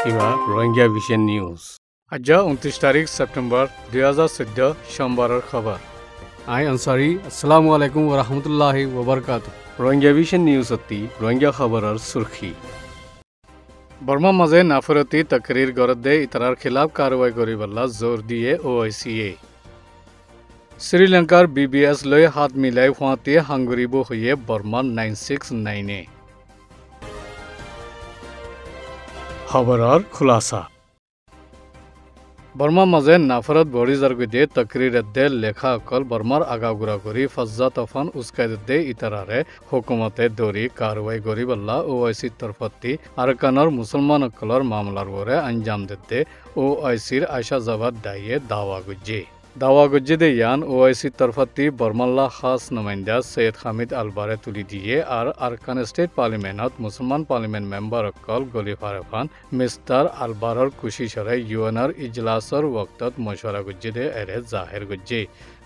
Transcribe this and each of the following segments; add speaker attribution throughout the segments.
Speaker 1: কিবা Rohingya vision news আজ 29 তারিখ সেপ্টেম্বর 2014 সোমবারের খবর আই আনসারি আসসালামু আলাইকুম ওয়া রাহমাতুল্লাহি ওয়া বারাকাতুহু রোহিঙ্গা ভিশন নিউজ অতি রোহিঙ্গা খবরের সুরখি বর্মা মাঝে নাফরতি তকরির গরদে ইতরার খিলাফ কারওয়াই করিবল্লা জোর দিয়ে ওআইসিএ শ্রীলঙ্কার বিবিএস লৈ হাত মিলাই ফুৱাতে হাঙ্গৰিব হয়ে বর্মা 969 খবরের খুলাসা বর্মা মাঝে নাফরত বড়িজার গদে তকরির দে লেখা অকল বর্মার আগাগুড়া করি ফজ্জা তফান উস্কাই দে ইতারারে হুকুমতে দৌড়ি কারওয়াই গরিবল্লা ওআইসি তরফতি আরকানর মুসলমান অকলর মামলার ওরে আঞ্জাম দে ওআইসির আশা জবাদ দাইয়ে দাওয়া গুজ্জে দে ইয়ান ওআইসি তরফতি বর্মাল্লা খাস নুমাইন্দা সৈয়দ হামিদ আলবারে তুলি দিয়ে আর আরকান স্টেট পার্লিমেন্টত মুসলমান পার্লিমেন্ট মেম্বার অকল গলিফার খান মিস্টার আলবারর কুশিশরে ইউএনর ইজলাসর ওক্তত মশওয়ারা গুজ্জে দে এরে জাহির গুজ্জে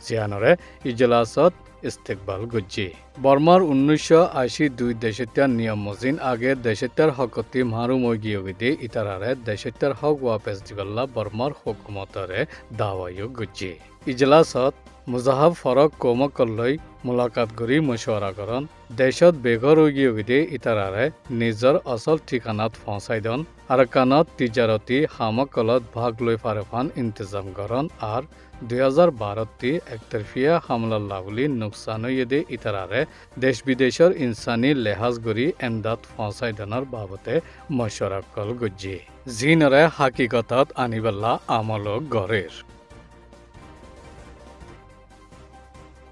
Speaker 1: জিয়ানরে ইজলাসত ইস্তেকবাল গুজ্জে বর্মার 1982 দেশত্যার নিয়ম মজিন আগে দেশত্যার হকতি মারু মগিয়গিদে ইতারারে দেশত্যার হক ওয়াপেস দিবল্লা বর্মার হুকুমতরে দাওয়াইও গুজ্জে ইজলাসত মুজাহাব ফরক কৌমকল্লৈ মুলাকাত কৰি মশওয়ারা করন দেশত বেঘর গিয়গিদে ইতারারে নিজর অসল ঠিকানাত পৌঁছাই দন আরকানত তিজারতি হামকলত ভাগ লৈ ফারেফান ইন্তজাম করন আর 2012 একতরফিয়া হামলা বুলি নুকসান দে ইতারারে দেশ বিদেশর ইনসানি লেহাজ গরি এমদাদ পৌঁছাই দনৰ বাবতে মশওয়ারা কল গুজ্জে জিনরে হাকিকতত আনিবল্লা আমল গড়ের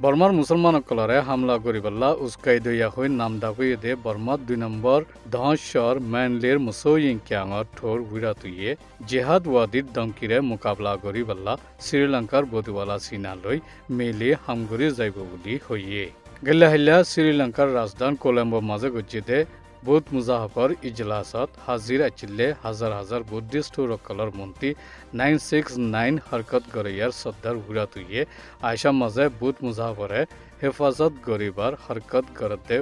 Speaker 1: বর্মার মুসলমান অকলরে হামলা করিবল্লা উস্কাই দইয়া হই নামদাবই দে বর্মার 2 নম্বর দহশর ম্যানলের মুসোয়িং ক্যাঙর ঠোর উইরাতুয়ে জেহাদ ওয়াদির দমকিরে মোকাবলা করিবল্লা শ্রীলঙ্কার বদুয়ালা সিনালৈ মেলে হামগরি যাইব বুলি হইয়ে গেলাহিল্লা শ্রীলঙ্কার রাজধান কোলম্বো মাঝে গজ্জিদে বুধ মুজাহাফর ইজলাসত হাজির আচিল্লে হাজার হাজার বুদ্ধিস্ট রকলর মন্ত্রী 969 হরকত গরিয়ার সর্দার হুরাতুয়ে আয়সা মাঝে বুধ মুজাহাফরে হেফাজত গরিবার হরকত গরতে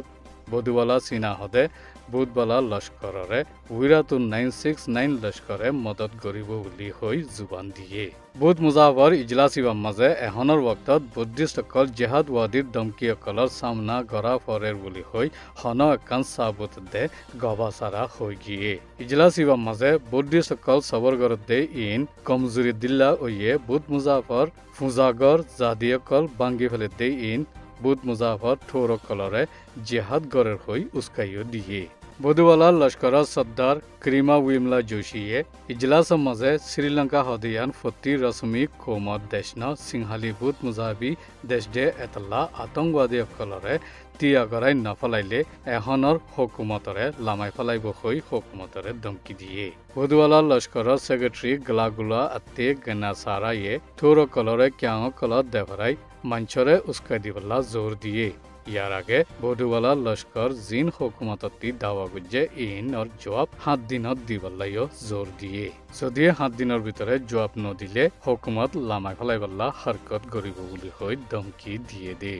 Speaker 1: বদুয়ালা সিনা হদে বুধবালা লস্কররে হুইরাতু 969 লস্করে মদত গরিব বুলি হই জুবান দিয়ে বুধ মুজাফর ইজলাসিবাম মাঝে এহনৰ ওক্তত বুদ্ধিষ্ট অকল জেহাদ ওয়াদির দমকি অকলর সামনা গড়া ফরের বুলি হই হন একান সাবুত দে গবাসারা হই গিয়ে ইজলাসিবাম মাঝে বুদ্ধিষ্ট অকল সবর গরদে ইন কমজুরি দিল্লা ওয়ে বুধ মুজাফর ফুজাগর জাদি অকল বাঙ্গি ফেলে দে ইন বুধ মুজাফর ঠোর অকলরে জেহাদ গড়ের হই উস্কাইও দিয়ে বদুয়ালা লস্কর সর্দার ক্রিমা উইমলা জোশিয়ে ইজলাস মাঝে শ্রীলঙ্কা হদিয়ান ফতি রশ্মি কৌমত দেশন সিংহালি বুধ মুজাহাবি দেশ দে এতলা আতঙ্কবাদী অকলরে তিয়াগৰাই নফলাইলে এহনৰ হুকুমতরে লামাই ফেলাইব হই হুকুমতরে ধমকি দিয়ে বদুয়ালা লস্করের সেক্রেটারি গলাগুলা আত্তে গনা সারাইয়ে ঠোর অকলরে ক্যাং অকলত দেভরাই মঞ্চরে উস্কাই দিবল্লা জোর দিয়ে ইয়ার আগে বদুয়ালা লস্কর জিন হুকুমততি দাওয়া গুজ্জে ইন আর জবাব 7 দিনত দিবল্লাইও জোর দিয়ে যদি 7 দিনের ভিতরে জবাব নদিলে হুকুমত লামাই ফেলাইবল্লা হরকত গরিব বুলি হই ধমকি দিয়ে দে